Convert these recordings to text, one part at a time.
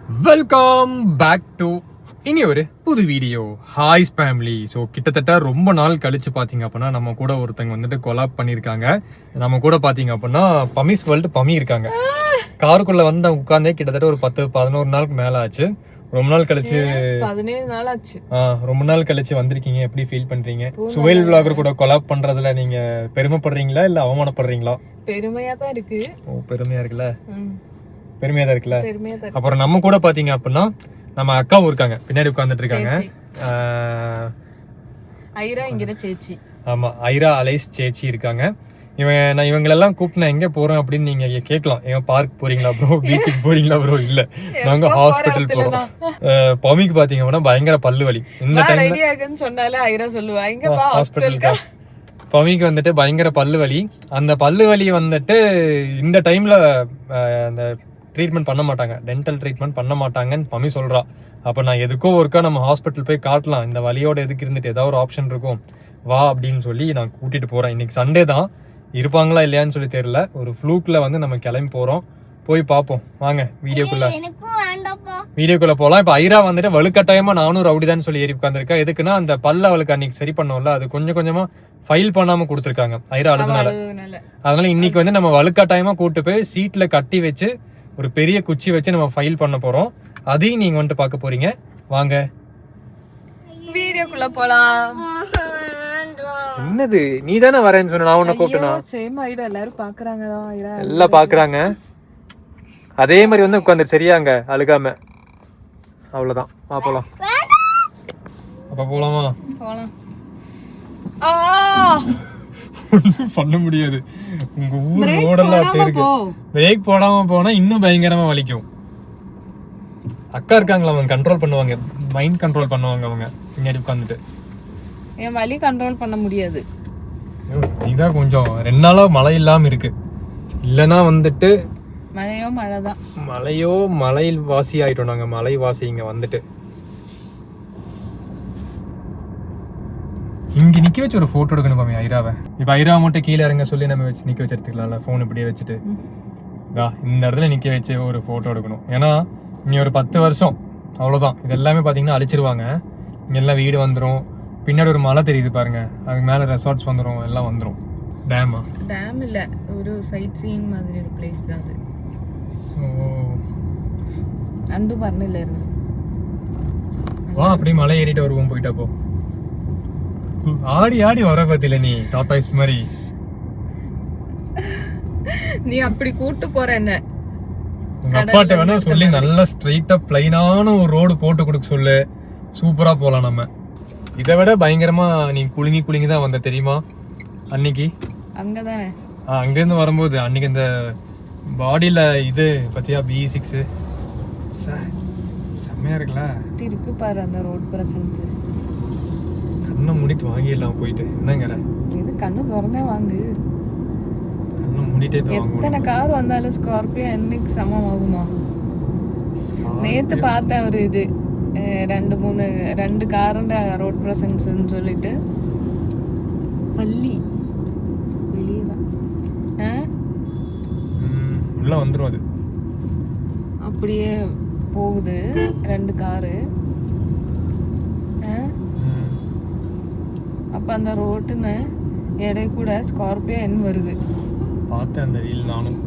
Welcome back to இனி ஒரு புது வீடியோ. ஹாய்ஸ் ஃபேமிலி. ஸோ கிட்டத்தட்ட ரொம்ப நாள் கழிச்சு பார்த்தீங்க அப்படின்னா நம்ம கூட ஒருத்தங்க வந்துட்டு கொலாப் பண்ணியிருக்காங்க. நம்ம கூட பார்த்தீங்க அப்படின்னா பமிஸ் வேர்ல்டு பமி இருக்காங்க. காருக்குள்ள வந்து அவங்க உட்காந்தே கிட்டத்தட்ட ஒரு 10-11 நாளுக்கு மேலே ஆச்சு. ரொம்ப நாள் கழிச்சு 17 நாள் ஆச்சு. ரொம்ப நாள் கழிச்சு வந்திருக்கீங்க. எப்படி ஃபீல் பண்றீங்க? சுவேல் விளாகர் கூட கொலாப் பண்றதுல நீங்க பெருமைப்படுறீங்களா இல்ல அவமானப்படுறீங்களா? பெருமையா தான் இருக்கு. ஓ, பெருமையா இருக்குல்ல. பெருமையா தான் இருக்குல்ல. பெருமையா தான். அப்புறம் நம்ம கூட பாத்தீங்க அப்படின்னா நம்ம அக்காவும் இருக்காங்க, பின்னாடி உட்கார்ந்துட்டு இருக்காங்க. ஐரா இங்கிற சேச்சி. ஆமா, ஐரா அலைஸ் சேச்சி இருக்காங்க. நான் இவங்களெல்லாம் கூப்பிட்டு எங்க போறேன் அப்படின்னு நீங்க கேட்கலாம். எங்க பார்க் போறீங்களா ப்ரோ, பீச்சுக்கு போறீங்களா ப்ரோ? இல்ல, நாங்க ஹாஸ்பிட்டல் போறோம். பமிக்கு பாத்தீங்க அப்படின்னா பயங்கர பல்லு வலி. இந்த டைம் சொன்னாலே ஐரா சொல்லுவா இங்க பா ஹாஸ்பிட்டலுக்கு. பமிக்கு வந்துட்டு பயங்கர பல்லு வலி. அந்த பல்லு வலி வந்துட்டு இந்த டைம்ல அந்த ட்ரீட்மெண்ட் பண்ண மாட்டாங்க, டென்டல் ட்ரீட்மெண்ட் பண்ண மாட்டாங்கன்னு பமி சொல்றா. அப்போ நான் எதுக்கோ ஒருக்கா நம்ம ஹாஸ்பிட்டல் போய் காட்டலாம், இந்த வலியோட எதுக்கு இருந்துட்டு ஏதாவது ஒரு ஆப்ஷன் இருக்கும் வா அப்படின்னு சொல்லி நான் கூட்டிட்டு போறேன். இன்னைக்கு சண்டே தான், இருப்பாங்களா இல்லையான்னு சொல்லி தெரியல. ஒரு ஃப்ளூக்ல வந்து நம்ம கிளம்பி போறோம், போய் பார்ப்போம். வாங்க வீடியோக்குள்ள போலாம். இப்போ ஐரா வந்துட்டு வலுக்கட்டாயமா நானும் ரவுடிதான் சொல்லி ஏறி உட்காந்துருக்கா. எதுக்குன்னா அந்த பல்ல அவளுக்கு அன்னைக்கு சரி பண்ணோம்ல, அது கொஞ்சம் கொஞ்சமா ஃபைல் பண்ணாம கொடுத்துருக்காங்க ஐரா அழுதுனால. அதனால இன்னைக்கு வந்து நம்ம வலுக்கட்டாயமா கூட்டு போய் சீட்ல கட்டி வச்சு ஒரு பெரிய குச்சி வச்சு நம்ம ஃபைல் பண்ண போறோம். அதையும் நீங்க வந்துட்டு பார்க்க போறீங்க. வாங்க வீடியோக்குள்ள போலாம். என்னது, நீ தானே வரேன்னு சொன்ன, நான் உன்னை கூப்பிட்டேனா? Same idea. எல்லாரும் பாக்குறாங்களா? எல்லாம் பாக்குறாங்க. அதே மாதிரி வந்து உட்காந்து சரியாங்க அழுகாம. அவ்வளவுதான், வா போலாம். அப்ப போலாமா? போலாம். பண்ண முடியாது, உங்க ஊர் ரோடெல்லாம் இருக்கு. பிரேக் போடாம போனா இன்னும் பயங்கரமா வலிக்கும். அக்கா இருக்காங்களா, அவங்க கண்ட்ரோல் பண்ணுவாங்க, மைண்ட் கண்ட்ரோல் பண்ணுவாங்க. அவங்க பின்னாடி உட்காந்துட்டு என் வலி கண்ட்ரோல் பண்ண முடியாது. நீதான் கொஞ்சம் 2 நாளா மழை இல்லாம இருக்கு. இல்லைன்னா வந்துட்டு மழையோ மலையில் வாசி ஆயிட்டோம் நாங்க. மலை வாசி இங்க வந்துட்டு இங்க நிக்க வச்சு ஒரு போட்டோ எடுக்கணும் பாமே ஐராவை. இப்ப ஐரா மட்டும் கீழே இறங்க சொல்லி நம்ம வச்சு நிக்க வச்சு எடுத்துக்கலாம்ல, போன் இப்படியே வச்சுட்டு இந்த இடத்துல நிக்க வச்சு ஒரு போட்டோ எடுக்கணும். ஏன்னா இனி ஒரு 10 வருஷம் அவ்வளவுதான், இது எல்லாமே பாத்தீங்கன்னா அழிச்சிருவாங்க. இங்க எல்லாம் வீடு வந்துடும், பின்னாடி ஒரு மலை தெரியுது பாருங்க, அதுக்கு மேல ரெசார்ட்ஸ் வந்துடும், எல்லாம் வந்துடும். டேமா? டேம் இல்ல, ஒரு சைட் சீயிங் மாதிரி ஒரு பிளேஸ் தான் அது. அண்டு பர்னில இருந்து வா அப்படியே மலை ஏறிட்டு வருவோம். போயிட்டா போ. ஆடி ஆடி வர பத்தில நீ டாடாய்ஸ் மாதிரி. நீ அப்படி கூட்டு போற என்ன? உங்க அப்பாட்ட வேணா சொல்லி நல்ல ஸ்ட்ரைட்டா பிளைனான ஒரு ரோடு போட்டு கொடுக்க சொல்லு, சூப்பரா போலாம் நம்ம. இதை விட பயங்கரமா நீ குலுங்கி தான் வந்த தெரியுமா அன்னைக்கு? அங்கதானே அங்கிருந்து வரும்போது அன்னைக்கு இந்த பாடியில இது பத்தியா B6 செம்மையா இருக்குல்ல. இருக்கு பாரு அந்த ரோட் பிரசன்ஸ். கண்ணை மூடிட்டு வாங்கிடலாம் போயிட்டு. என்னங்கற இது கண்ணு திறந்தே வாங்கு. கண்ணை மூடிட்டே போய் வாங்குவோம். எத்தனை கார் வந்தாலும் ஸ்கார்பியோ என்னைக்கு சமம் ஆகுமா? நேத்து பார்த்தேன் ஒரு இது 2 காரோட ரோட் பிரசன்ஸ்ன்னு சொல்லிட்டு பள்ளி வெளியதான் உள்ள வந்துரும். அது அப்படியே போகுது 2 காரு. அப்ப அந்த ரோட்டுன்னு எடை கூட ஸ்கார்பியோ என் வருது. பார்த்தேன் அந்த ரீல் நானும்.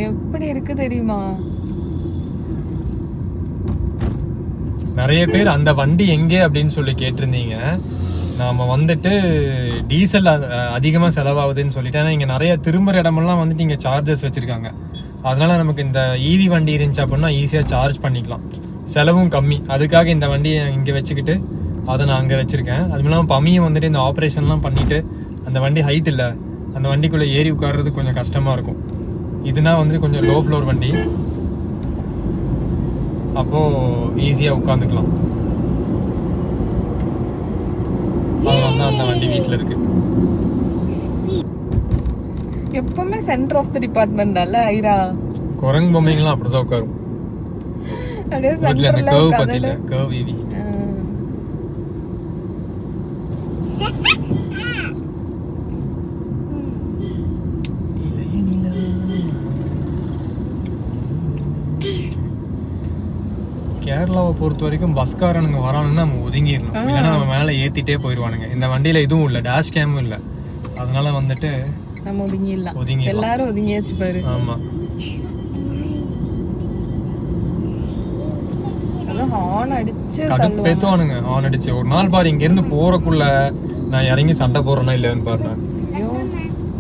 எப்படி இருக்கு தெரியுமா? நிறைய பேர் அந்த வண்டி எங்கே அப்படின்னு சொல்லி கேட்டிருந்தீங்க. நாம வந்துட்டு டீசல் அதிகமாக செலவாகுதுன்னு சொல்லிட்டு, ஏன்னா இங்கே நிறைய திரும்புகிற இடமெல்லாம் வந்துட்டு இங்கே சார்ஜஸ் வச்சுருக்காங்க. அதனால நமக்கு இந்த ஈவி வண்டி இருந்துச்சு அப்படின்னா ஈஸியாக சார்ஜ் பண்ணிக்கலாம், செலவும் கம்மி. அதுக்காக இந்த வண்டியை இங்கே வச்சுக்கிட்டு அதை நான் அங்கே வச்சுருக்கேன். அதுவும் இல்லாமல் பமியும் வந்துட்டு இந்த ஆப்ரேஷன்லாம் பண்ணிவிட்டு அந்த வண்டி ஹைட் இல்லை, அந்த வண்டிக்குள்ளே ஏறி உட்கார்றது கொஞ்சம் கஷ்டமாக இருக்கும். இதுனா வந்து கொஞ்சம் லோ ஃப்ளோர் வண்டி, அப்போது ஈஸியாக உட்காந்துக்கலாம். அதனால தான் அந்த வண்டி வீட்டில் இருக்கு. எப்பவுமே சென்டர் ஆஃப் தி டிபார்ட்மெண்ட் அல்ல ஐரா. குரங்கு பொம்மைங்களாம் அப்படிதான் உட்காரும். அந்த கர்வ் பத்தில கர்வ் ஈவி. கேரளாவை பொறுத்த வரைக்கும் பஸ்காரனுங்க வரானுங்கன்னா நம்ம ஒதுங்கிடணும், இல்லைன்னா நம்ம மேலே ஏற்றிட்டே போயிடுவானுங்க. இந்த வண்டியில் இதுவும் இல்லை, டேஷ் கேமும் இல்லை, அதனால வந்துட்டு நம்ம ஒதுங்கி எல்லாரும் ஒதுங்கியாச்சு பாரு. ஆமாம், அதான் ஹார்ன் அடிச்சு கடுப்பேத்துவானுங்க. ஹார்ன் அடிச்சு ஒரு நாள் பாரு, இங்கேருந்து போகிறக்குள்ள நான் இறங்கி சண்டை போடுறேன்னா இல்லைன்னு பாரு. நான்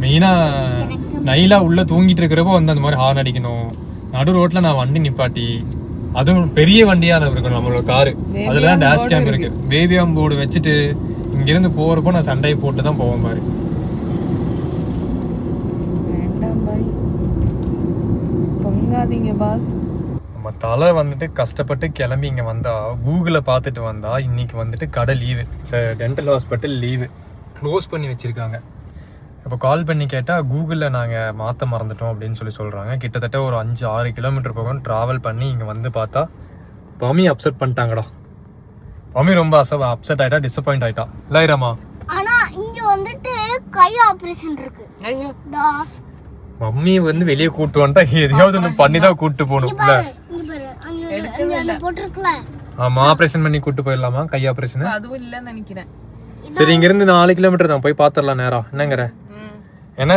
மெயினாக நைலா உள்ளே தூங்கிட்டு இருக்கிறப்போ வந்து அந்த மாதிரி ஹார்ன் அடிக்கணும். நடு ரோட்டில் நான் வண்டி நிப்பாட்டி, அதுவும் பெரிய வண்டியாக இருக்கணும் நம்மளோட காரு, அதில் தான் டேஷ் கேம் இருக்கு, பேபியாம் போர்டு வச்சுட்டு இங்கேருந்து போகிறப்போ நான் சண்டையை போட்டு தான் போவேன் பாரு. பொங்காதீங்க பாஸ். நம்ம தலை வந்துட்டு கஷ்டப்பட்டு கிளம்பி இங்கே வந்தா, கூகுளை பார்த்துட்டு வந்தா, இன்னைக்கு வந்துட்டு கடை leave, dental hospital leave, close பண்ணி வச்சிருக்காங்க. இப்போ கால் பண்ணி கேட்டால் கூகுளில் நாங்கள் மாற்ற மறந்துட்டோம் அப்படின்னு சொல்கிறாங்க. கிட்டத்தட்ட ஒரு 5-6 கிலோமீட்டர் போகும் ட்ராவல் பண்ணி இங்கே வந்து பார்த்தா பமி அப்செட் பண்ணிட்டாங்கடா. பமி ரொம்ப அப்செட் ஆகிட்டா, டிசப்பாயிண்ட் ஆகிட்டா. இல்லைராமா, ஆனால் இங்கே வந்துட்டு கை ஆப்ரேஷன் இருக்கு. ஐயோ, மம்மி வந்து வெளியே கூட்டு வந்துட்டா எதையாவது ஒன்று பண்ணி தான் கூப்பிட்டு போகணும். ஆமா, ஆப்ரேஷன் பண்ணி கூட்டு போயிடலாமா? கை ஆப்ரேஷன் அதுவும் இல்லைன்னு நினைக்கிறேன். சரி, இங்கிருந்து 4 கிலோமீட்டர் தான், போய் பாத்திரலாம் நேரம். என்னங்கிற? ஏன்னா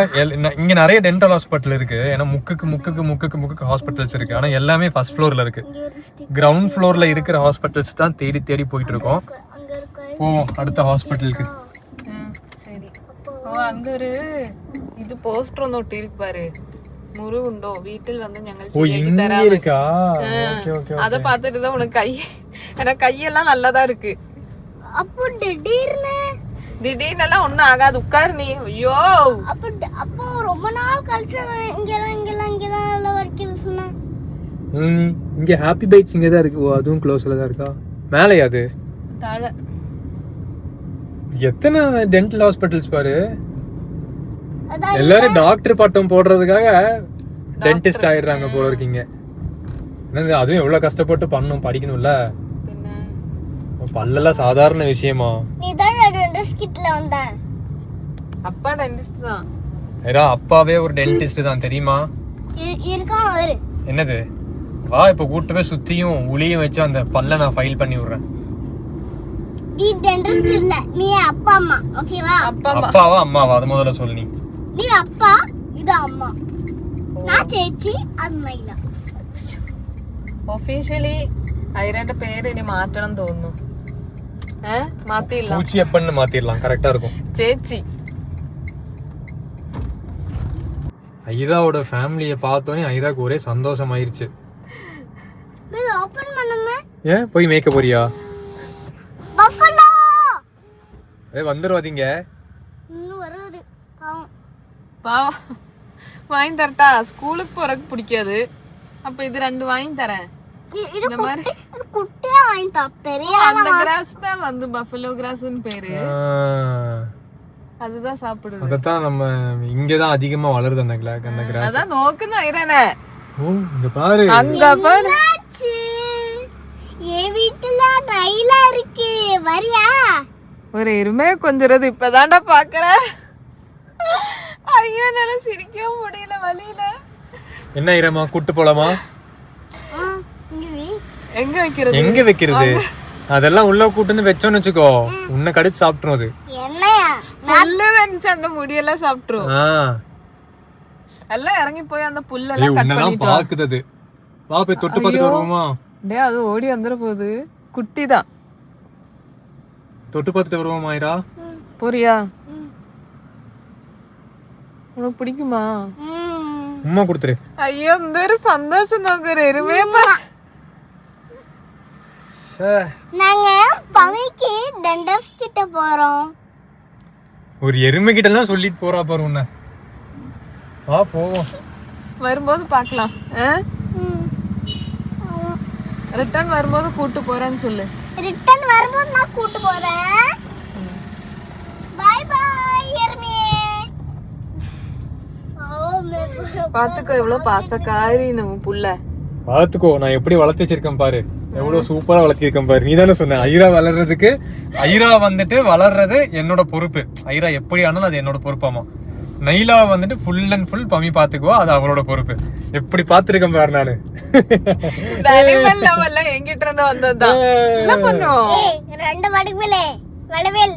இங்க நிறைய டென்டல் ஹாஸ்பிட்டல் இருக்கு. ஏன்னா முக்குக்கு ஹாஸ்பிட்டல்ஸ் இருக்கு. ஆனா எல்லாமே ஃபர்ஸ்ட் ஃப்ளோர்ல இருக்கு. கிரவுண்ட் ஃப்ளோர்ல இருக்கிற ஹாஸ்பிட்டல்ஸ் தான் தேடி தேடி போயிட்டு இருக்கோம். போவோம் அடுத்த ஹாஸ்பிட்டலுக்கு. சரி, அங்க ஒரு இது போஸ்டர் ஒன்று ஒட்டி இருக்கு பாரு, முருகுண்டோ வீட்டில் வந்து ഞങ്ങൾ இருக்கா? அத பார்த்துட்டு தான் உனக்கு எனக்கு கையெல்லாம் நல்லாதான் இருக்கு. அப்போ திடீர்னு ஒண்ணும் ஆகாது, உட்காரு நீ. ஐயோ, அப்போ ரொம்ப நாள் கழிச்சு இங்கெல்லாம் வரைக்கும் சொன்னேன். இங்க ஹாப்பி பைட்ஸ் இங்க தான் இருக்கு. அதுவும் க்ளோஸ்ல தான் இருக்கா? மேலையா அது? தாழ எத்தனை டென்டல் ஹாஸ்பிட்டல்ஸ் பாரு. எல்லாரும் டாக்டர் பட்டம் போடுறதுக்காக டென்டிஸ்ட் ஆயிடுறாங்க போல இருக்கீங்க. என்னது, அதுவும் எவ்வளவு கஷ்டப்பட்டு பண்ணணும், படிக்கணும்ல. பல்லெல்லாம் சாதாரண விஷயமா? நீ தான் டென்டிஸ்ட் கிட்ட வந்த. அப்பா டென்டிஸ்ட் தான். ஏரா, அப்பாவே ஒரு டென்டிஸ்ட் தான் தெரியுமா? இருக்கான் அவரு. என்னது, வா இப்ப கூட்டு போய் சுத்தியும் உளியும் வச்சு அந்த பல்ல நான் ஃபைல் பண்ணி விடுறேன். நீ டென்டிஸ்ட் இல்ல, நீ அப்பா அம்மா. ஓகேவா? அப்பாவா அம்மாவா? அது முதல்ல சொல்லு. நீ அப்பா, இது அம்மா, நான் ചേച്ചി, அது നൈല. ഒഫീഷ്യലി ஐரண்ட பேர் இனி மாற்றணும் തോന്നുന്നു. மாத்திடலாம், பூச்சி எப்பன்னு மாத்திடலாம், கரெக்டா இருக்கும். சேச்சி ஐராவோட ஃபேமிலியை பார்த்தோன்னே ஐராக்கு ஒரே சந்தோஷம் ஆயிருச்சு. ஓபன் பண்ணுமே. ஏன் போய் மேய்க்க போறியா? பஃபலோ வந்துருவாதீங்க. இன்னும் வருது பாவம். வாங்கி தரட்டா? ஸ்கூலுக்கு போறதுக்கு பிடிக்காது, அப்ப இது 2 வாங்கி தரேன். இந்த மாதிரி குட்டியா வாங்கி தா. பெரிய அந்த கிராஸ் தான் வந்து பஃபலோ கிராஸ்னு பேரு, அதுதான் சாப்பிடுது. அதத்தான் நம்ம இங்க தான் அதிகமா வளருது அந்த கிராஸ். அதான் நோக்குன்னு ஐரனே. ஓ, இங்க பாரு, அங்க பாரு. ஏ வீட்டுல நைலா இருக்கு, வரியா? ஒரு எருமை கொஞ்சறது இப்பதான்டா பாக்குற. ஐயோ, என்னால சிரிக்கவும் முடியல வலியில. என்ன ஐரமா, கூட்டு போலாமா? எங்க வைக்கிறது? எங்க வைக்கிறது? அதெல்லாம் உள்ள கூட்டுன்னு வச்சோன்னு வச்சுக்கோ, உன்னை கடிச்சு சாப்பிட்டுரும். அது என்னையா புல்லு வெஞ்சு அந்த முடியெல்லாம் சாப்பிட்டுரும். எல்லாம் இறங்கி போய் அந்த புல்லெல்லாம் கட் பண்ணிட்டு பாக்குது. வா போய் தொட்டு பார்த்துட்டு வருவோமா? டேய், அது ஓடி வந்துற போகுது, குட்டி தான். தொட்டு பார்த்துட்டு வருவோமா ஐரா? போறியா? உனக்கு பிடிக்குமா? உம்மா கொடுத்துரு. ஐயோ, இந்த ஒரு சந்தோஷம் நோக்குற எருமையா. நாங்க பமிக்கு டென்டிஸ்ட் கிட்ட போறோம். ஒரு எருமை கிட்ட எல்லாம் சொல்லிட்டு போறா பாரு உன்ன. வா போவோம், வரும்போது பார்க்கலாம். ரிட்டர்ன் வரும்போது கூட்டு போறேன்னு சொல்லு. ரிட்டர்ன் வரும்போது நான் கூட்டு போறேன். பை பை எருமையே. பாத்துக்கோ, எவ்வளவு பாசக்காரி நம்ம புள்ள. பாத்துக்கோ, நான் எப்படி வளர்த்து வச்சிருக்கேன் பாரு, எவ்வளவு சூப்பரா வளர்த்திருக்கேன் பாரு. நீ தானே சொன்ன ஐரா வளர்றதுக்கு. ஐரா வந்துட்டு வளர்றது என்னோட பொறுப்பு. ஐரா எப்படி ஆனாலும் அது என்னோட பொறுப்பாமா. நைலா வந்துட்டு ஃபுல் அண்ட் ஃபுல் பமி பாத்துக்குவா, அது அவளோட பொறுப்பு. எப்படி பாத்துருக்கேன் பாரு நானு. அனிமல் லெவல்ல எங்கிட்ட இருந்து வந்ததுதான். என்ன பண்ணும்? ரெண்டு வடிவிலே வளவேல்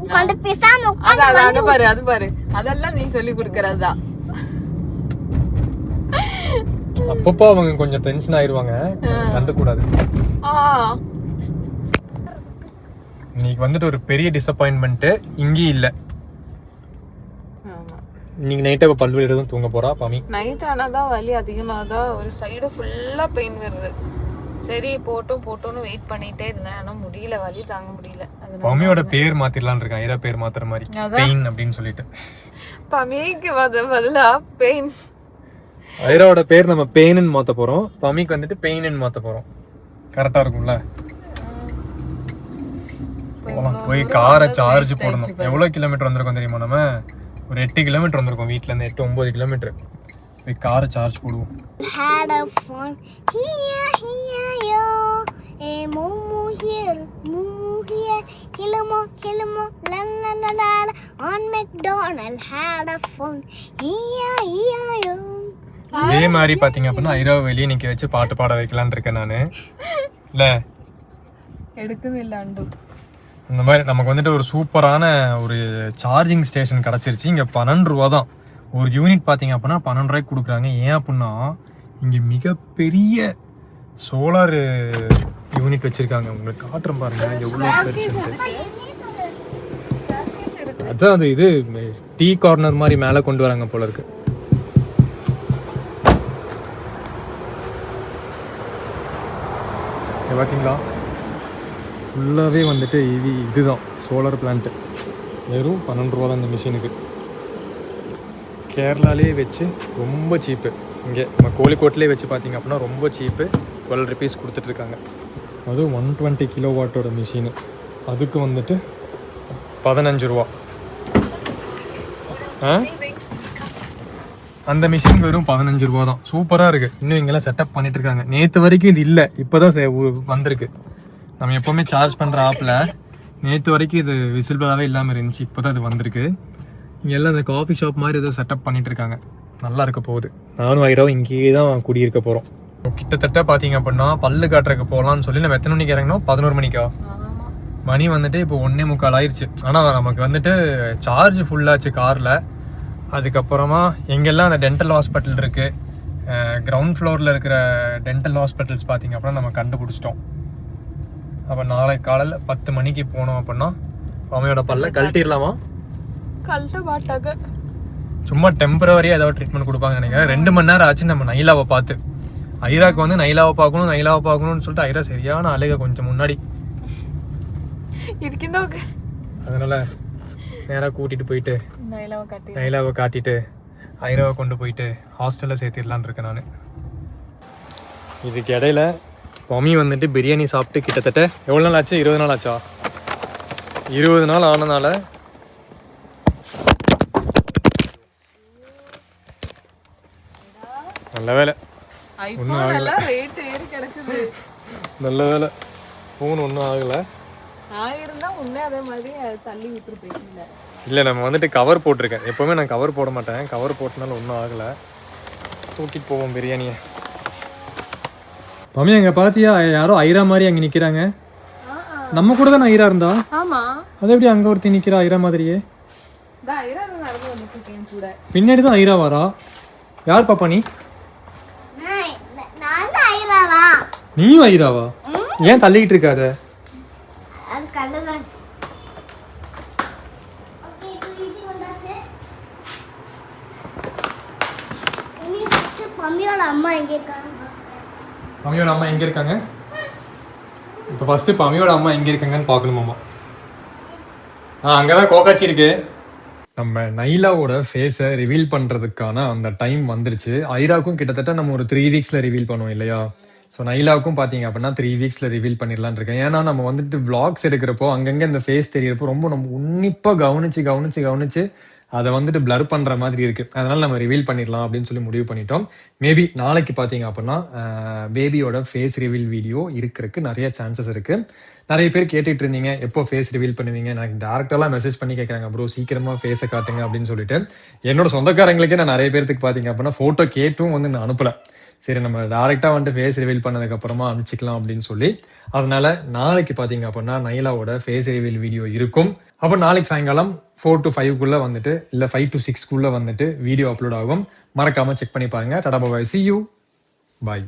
உட்கார்ந்து பேசாம அது பாரு, அது பாரு, அதெல்லாம் நீ சொல்லி கொடுக்கறதுதான். அப்பப்போ அவங்க கொஞ்சம் டென்ஷன் ஆயிருவாங்க, கண்டுக்கூடாது. இன்னைக்கு வந்துட்டு ஒரு பெரிய டிசப்பாயின்மெண்ட் இங்கேயும் இல்ல. இன்னைக்கு நைட்டா பல்வெளி தான் தூங்க போறா பமி. நைட் ஆனாதான் வலி அதிகமாதான், ஒரு சைடு ஃபுல்லா பெயின் வருது. சரி போட்டோன்னு வெயிட் பண்ணிட்டே இருந்தேன், ஆனா முடியல, வலி தாங்க முடியல. பமியோட பேர் மாத்திரலாம்னு இருக்கேன், ஐரா பேர் மாத்துற மாதிரி, பெயின் அப்படின்னு சொல்லிட்டு. பமிக்கு பதிலா பெயின். ஐராவோட பேர் நம்ம பெயின்னு மாத்த போறோம், பமிக்கு வந்துட்டு பெயின்னு மாத்த போறோம். கரெக்டா இருக்கும்ல? போய் காரை சார்ஜ் போடணும். எவ்வளவு கிலோமீட்டர் வந்திருக்கோம் தெரியுமா? நம்ம ஒரு 8 கிலோமீட்டர் வந்திருக்கோம் வீட்ல இருந்து. 8-9 கிலோமீட்டர். போய் காரை சார்ஜ் போடுவோம். had a fun here yo mumu here kilamo la la la la on McDonald had a fun here yo. இதே மாதிரி பாத்தீங்க அப்படின்னா ஐராவை வெளியே நிக்க வச்சு பாட்டு பாட வைக்கலான்னு இருக்கேன் நானு. இல்ல எடுக்குது இல்ல அண்டு. இந்த மாதிரி நமக்கு வந்துட்டு ஒரு சூப்பரான ஒரு சார்ஜிங் ஸ்டேஷன் கிடைச்சிருச்சு. இங்க 12 ரூபா தான் ஒரு யூனிட். பாத்தீங்க அப்படின்னா 12 ரூபாய்க்கு கொடுக்குறாங்க. ஏன் அப்படின்னா இங்க மிகப்பெரிய சோலார் யூனிட் வச்சிருக்காங்க. உங்களுக்கு காட்டுறேன் பாருங்க எவ்வளவு பெருசுன்ட்டு. அதான் அது இது டீ கார்னர் மாதிரி மேல கொண்டு வராங்க போல இருக்கு. பார்த்தீங்களா ஃபுல்லாகவே வந்துட்டு இதுதான் சோலார் பிளான்ட்டு. வெறும் 12 ரூபா தான் இந்த மிஷினுக்கு. கேரளாலே வச்சு ரொம்ப சீப்பு. இங்கே நம்ம கோழிக்கோட்டிலே வச்சு பார்த்தீங்க அப்படின்னா ரொம்ப சீப்பு. 12 ருபீஸ் கொடுத்துட்ருக்காங்க. அதுவும் 120 கிலோ வாட்டோட மிஷினு. அதுக்கு வந்துட்டு 15 ரூபா. அந்த மிஷினுக்கு வெறும் 15 ரூபா தான். சூப்பராக இருக்குது. இன்னும் இங்கெல்லாம் செட்டப் பண்ணிட்டு இருக்காங்க. நேற்று வரைக்கும் இது இல்லை, இப்போ தான் வந்திருக்கு. நம்ம எப்போவுமே சார்ஜ் பண்ணுற ஆப்பில் நேற்று வரைக்கும் இது விசிபிளாகவே இல்லாமல் இருந்துச்சு. இப்போ தான் இது வந்திருக்கு. இங்கே எல்லாம் இந்த காஃபி ஷாப் மாதிரி ஏதோ செட்டப் பண்ணிட்டு இருக்காங்க. நல்லா இருக்க போகுது. நானும் ஐராவும் இங்கேயே தான் குடியிருக்க போகிறோம். கிட்டத்தட்ட பார்த்தீங்க அப்படின்னா பல்லு காட்டுறதுக்கு போகலான்னு சொல்லி நம்ம எத்தனை மணிக்கு இறங்கணும்? 11 மணிக்கா? மணி வந்துட்டு இப்போ 1:45 ஆயிடுச்சு. ஆனால் நமக்கு வந்துட்டு சார்ஜ் ஃபுல்லாச்சு காரில். அதுக்கப்புறமா எங்கெல்லாம் அந்த டென்டல் ஹாஸ்பிட்டல் இருக்குது, கிரவுண்ட் ஃப்ளோரில் இருக்கிற டென்டல் ஹாஸ்பிட்டல்ஸ் பார்த்தீங்க அப்படின்னா நம்ம கண்டுபிடிச்சிட்டோம். அப்போ நாளைக்கு காலையில் 10 மணிக்கு போனோம் அப்படின்னா அம்மையோட பல்ல கழட்டிடலாமா? கழட்ட மாட்டாங்க, சும்மா டெம்பரவரியாக ஏதாவது ட்ரீட்மெண்ட் கொடுப்பாங்க நினைக்கிறேன். 2 மணி நேரம் ஆச்சு நம்ம நைலாவை பார்த்து. ஐராக்கு வந்து நைலாவை பார்க்கணும்னு சொல்லிட்டு ஐரா சரியான அழுக கொஞ்சம் முன்னாடி. அதனால நேராக கூட்டிகிட்டு போயிட்டு நைலாவை காட்டிட்டு ஐராவை கொண்டு போயிட்டு ஹாஸ்டலில் சேர்த்திடலான் இருக்கேன் நான். இதுக்கு இடையில மம்மி வந்துட்டு பிரியாணி சாப்பிட்டு கிட்டத்தட்ட எவ்வளோ நாள் ஆச்சு? 20 நாள் ஆச்சா? 20 நாள் ஆனதுனால நல்ல வேலை ஒன்றும் ஆகலை. நல்ல வேலை ஃபோன் ஒன்றும் ஆகலை. இல்லை நம்ம வந்துட்டு கவர் போட்டிருக்கேன். எப்போவுமே நான் கவர் போட மாட்டேன். கவர் போட்டனால ஒன்றும் ஆகலை. தூக்கிட்டு போவோம் பிரியாணியை. மம்மி அங்கே பார்த்தியா யாரோ ஐரா மாதிரி அங்கே நிற்கிறாங்க. நம்ம கூட தான் ஐரா இருந்தா. அது எப்படி அங்கே ஒருத்தி நிற்கிறா ஐரா மாதிரியே? பின்னாடி தான் ஐரா வரா. யார் பாப்பா நீ? நீயும் ஐராவா? ஏன் தள்ளிக்கிட்டு இருக்காத? மம்மியோட அம்மா எங்க இருக்காங்க? இப்போ ஃபர்ஸ்ட் பம்மியோட அம்மா எங்க இருக்காங்கன்னு பார்க்கணுமாமா. அங்கதான் கோகாச்சி இருக்கு. நம்ம நைலாவோட ஃபேஸை ரிவீல் பண்றதுக்கான அந்த டைம் வந்துருச்சு. ஐராக்கும் கிட்டத்தட்ட நம்ம ஒரு 3 வீக்ஸ்ல ரிவீல் பண்ணுவோம் இல்லையா? ஸோ நைலாவுக்கும் பார்த்தீங்க அப்படின்னா 3 வீக்ஸ்ல ரிவீல் பண்ணிடலான் இருக்கேன். ஏன்னா நம்ம வந்துட்டு விளாக்ஸ் எடுக்கிறப்போ அங்கங்கே இந்த ஃபேஸ் தெரியறப்போ ரொம்ப நம்ம உன்னிப்பாக கவனிச்சு அதை வந்துட்டு பிளர் பண்ற மாதிரி இருக்கு. அதனால நம்ம ரிவீல் பண்ணிடலாம் அப்படின்னு சொல்லி முடிவு பண்ணிட்டோம். மேபி நாளைக்கு பாத்தீங்க அப்படின்னா பேபியோட ஃபேஸ் ரிவீல் வீடியோ இருக்கிறதுக்கு நிறைய சான்சஸ் இருக்கு. நிறைய பேர் கேட்டுட்டு இருந்தீங்க எப்போ ஃபேஸ் ரிவீல் பண்ணுவீங்க, எனக்கு டேரக்டெல்லாம் மெசேஜ் பண்ணி கேட்கறாங்க ப்ரோ சீக்கிரமா ஃபேஸை காட்டுங்க அப்படின்னு சொல்லிட்டு. என்னோட சொந்தக்காரங்களுக்கே நான் நிறைய பேருக்கு பாத்தீங்க அப்படின்னா போட்டோ கேட்டும் வந்து நான் அனுப்பல. சரி நம்ம டேரெக்டா வந்துட்டு ஃபேஸ் ரிவீல் பண்ணதுக்கு அப்புறமா அனுப்பிச்சிக்கலாம் அப்படின்னு சொல்லி. அதனால நாளைக்கு பாத்தீங்க அப்படின்னா நைலாவோட ஃபேஸ் ரிவீல் வீடியோ இருக்கும். அப்போ நாளைக்கு சாயங்காலம் 4 to 5 வந்துட்டு இல்ல 5 to 6 வந்துட்டு வீடியோ அப்லோட் ஆகும். மறக்காம செக் பண்ணி பாருங்க. டாடா பாய், see you, bye.